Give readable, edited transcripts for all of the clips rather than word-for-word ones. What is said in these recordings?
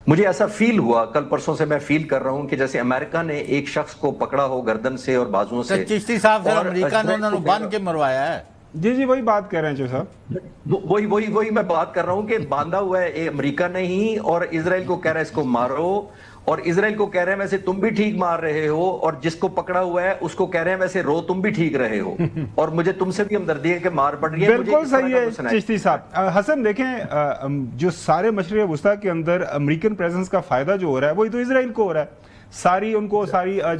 مجھے ایسا فیل ہوا کل پرسوں سے، میں فیل کر رہا ہوں کہ جیسے امریکہ نے ایک شخص کو پکڑا ہو گردن سے اور بازوؤں سے، چشتی صاحب سے امریکہ نے انہوں نے باندھ کے مروایا ہے۔ جی وہی بات کہہ رہے ہیں جو صاحب، وہی میں بات کر رہا ہوں کہ باندھا ہوا ہے امریکہ نے ہی، اور اسرائیل کو کہہ رہا ہے اس کو مارو، اور اسرائیل کو کہہ رہے ہیں ویسے تم بھی ٹھیک مار رہے ہو، اور جس کو پکڑا ہوا ہے اس کو کہہ رہے ہیں ویسے رو تم بھی ٹھیک رہے ہو، اور مجھے تم سے بھی ہمدردی ہے کہ مار پڑ رہی ہے۔ بالکل صحیح ہے چشتی صاحب۔ حسن دیکھیں، جو سارے مشرق وسطیٰ کے اندر امریکن پریزنس کا فائدہ جو ہو رہا ہے وہی تو اسرائیل کو ہو رہا ہے، ساری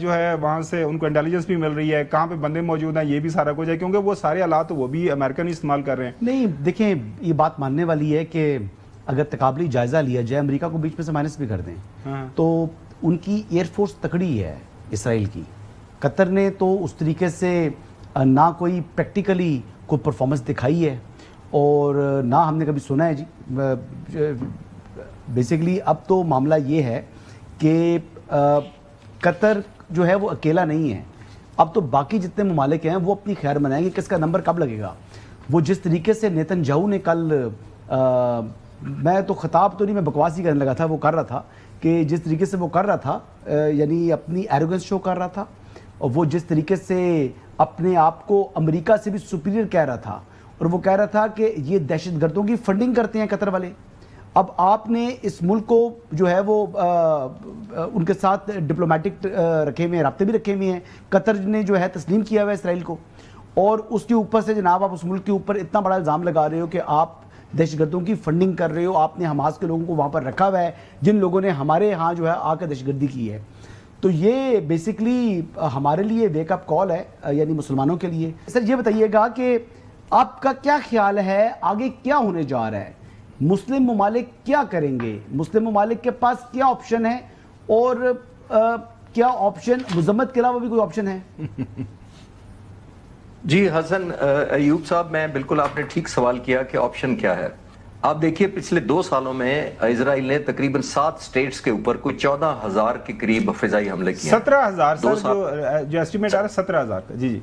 جو ہے وہاں سے ان کو انٹیلیجنس بھی مل رہی ہے، کہاں پہ بندے موجود ہیں یہ بھی سارا کچھ ہے، کیونکہ وہ سارے آلات وہ بھی امریکن ہی استعمال کر رہے ہیں۔ نہیں دیکھیں، یہ بات ماننے والی ہے کہ اگر تقابلی جائزہ لیا جائے، امریکہ کو بیچ میں سے مائنس بھی کر دیں تو ان کی ایئر فورس تکڑی ہے اسرائیل کی۔ قطر نے تو اس طریقے سے نہ کوئی پریکٹیکلی کوئی پرفارمنس دکھائی ہے، اور نہ ہم نے کبھی سنا ہے جی۔ بیسیکلی اب تو معاملہ یہ ہے کہ قطر جو ہے وہ اکیلا نہیں ہے، اب تو باقی جتنے ممالک ہیں وہ اپنی خیر منائیں گے کہ اس کا نمبر کب لگے گا۔ وہ جس طریقے سے نیتن یاہو نے کل، میں تو خطاب تو نہیں، میں بکواس ہی کرنے لگا تھا، وہ کر رہا تھا کہ جس طریقے سے وہ کر رہا تھا، یعنی اپنی ایروگنس شو کر رہا تھا، اور وہ جس طریقے سے اپنے آپ کو امریکہ سے بھی سپیریئر کہہ رہا تھا، اور وہ کہہ رہا تھا کہ یہ دہشت گردوں کی فنڈنگ کرتے ہیں قطر والے۔ اب آپ نے اس ملک کو جو ہے وہ ان کے ساتھ ڈپلومیٹک رکھے ہوئے ہیں، رابطے بھی رکھے ہوئے ہیں، قطر نے جو ہے تسلیم کیا ہوا ہے اسرائیل کو، اور اس کے اوپر سے جناب آپ اس ملک کے اوپر اتنا بڑا الزام لگا رہے ہو کہ آپ دہشت گردوں کی فنڈنگ کر رہے ہو، آپ نے حماس کے لوگوں کو وہاں پر رکھا ہوا ہے جن لوگوں نے ہمارے ہاں جو ہے آ کے دہشت گردی کی ہے۔ تو یہ بیسیکلی ہمارے لیے ویک اپ کال ہے، یعنی مسلمانوں کے لیے۔ سر یہ بتائیے گا کہ آپ کا کیا خیال ہے آگے کیا ہونے جا رہا ہے؟ مسلم ممالک کیا کریں گے؟ مسلم ممالک کے پاس کیا آپشن ہے، اور کیا آپشن مذمت کے علاوہ بھی کوئی آپشن ہے؟ جی حسن ایوب صاحب، میں بالکل آپ نے ٹھیک سوال کیا کہ آپشن کیا ہے۔ آپ دیکھیے پچھلے 2 سالوں میں اسرائیل نے تقریباً 7 سٹیٹس کے اوپر کوئی 14,000 کے قریب فضائی حملے کیے ہیں۔ 17,000 سر جو ایسٹیمیٹ آ رہا ہے 17,000 کا۔ جی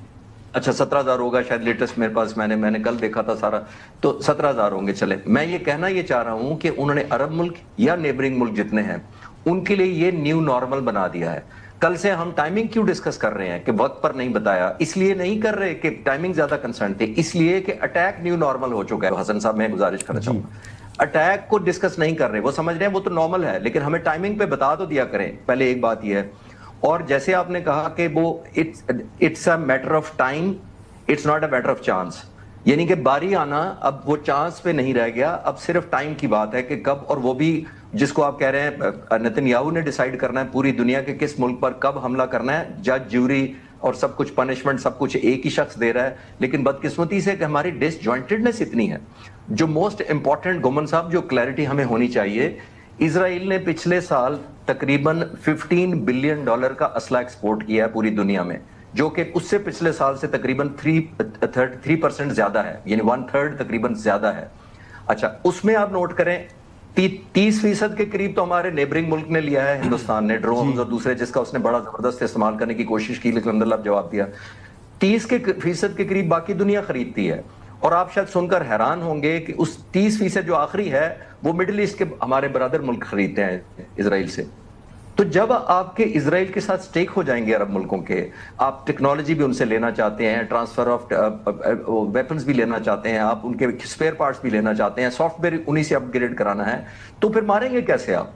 اچھا 17,000 ہوگا شاید لیٹسٹ میرے پاس، میں نے کل دیکھا تھا سارا، تو 17,000 ہوں گے۔ چلے، میں یہ کہنا یہ چاہ رہا ہوں کہ انہوں نے عرب ملک یا نیبرنگ ملک جتنے ہیں ان کے لیے یہ نیو نارمل بنا دیا ہے۔ کل سے ہم ٹائمنگ کیوں ڈسکس کر رہے ہیں کہ وقت پر نہیں بتایا؟ اس لیے نہیں کر رہے کہ ٹائمنگ زیادہ کنسرن تھے، اس لیے کہ اٹیک نیو نارمل ہو چکا ہے۔ حسن صاحب میں گزارش کرنا چاہوں گا، اٹیک کو ڈسکس نہیں کر رہے، وہ سمجھ رہے ہیں وہ تو نارمل ہے، لیکن ہمیں ٹائمنگ پہ بتا تو دیا کریں، پہلے ایک بات یہ ہے۔ اور جیسے آپ نے کہا کہ وہ it's a matter of time, it's not a matter of chance, یعنی کہ باری آنا اب وہ چانس پہ نہیں رہ گیا، اب صرف ٹائم کی بات ہے کہ کب، اور وہ بھی جس کو آپ کہہ رہے ہیں نیتن یاہو نے ڈیسائیڈ کرنا ہے پوری دنیا کے کس ملک پر کب حملہ کرنا ہے، جج جوری اور سب کچھ پنشمنٹ سب کچھ ایک ہی شخص دے رہا ہے۔ لیکن بدقسمتی سے کہ ہماری ڈس جوائنٹڈنس اتنی ہے۔ جو موسٹ امپورٹنٹ گومن صاحب جو کلیئرٹی ہمیں ہونی چاہیے، اسرائیل نے پچھلے سال تقریباً $15 بلین کا اسلحہ ایکسپورٹ کیا ہے پوری دنیا میں، جو کہ اس سے پچھلے سال سے تقریباً 3% زیادہ ہے، یعنی 1/3 تقریباً زیادہ ہے۔ اچھا اس میں آپ نوٹ کریں 30% کے قریب تو ہمارے نیبرنگ ملک نے لیا ہے، ہندوستان نے ڈرونز اور دوسرے جس کا اس نے بڑا زبردست استعمال کرنے کی کوشش کی، لیکن الحمدللہ جواب دیا۔ 30% کے قریب باقی دنیا خریدتی ہے، اور آپ شاید سن کر حیران ہوں گے کہ اس 30% جو آخری ہے وہ مڈل ایسٹ کے ہمارے برادر ملک خریدتے ہیں اسرائیل سے۔ تو جب آپ کے اسرائیل کے ساتھ سٹیک ہو جائیں گے عرب ملکوں کے، آپ ٹیکنالوجی بھی ان سے لینا چاہتے ہیں، ٹرانسفر آف ویپنز بھی لینا چاہتے ہیں، آپ ان کے اسپیئر پارٹس بھی لینا چاہتے ہیں، سافٹ ویئر انہی سے اپ گریڈ کرانا ہے، تو پھر ماریں گے کیسے آپ؟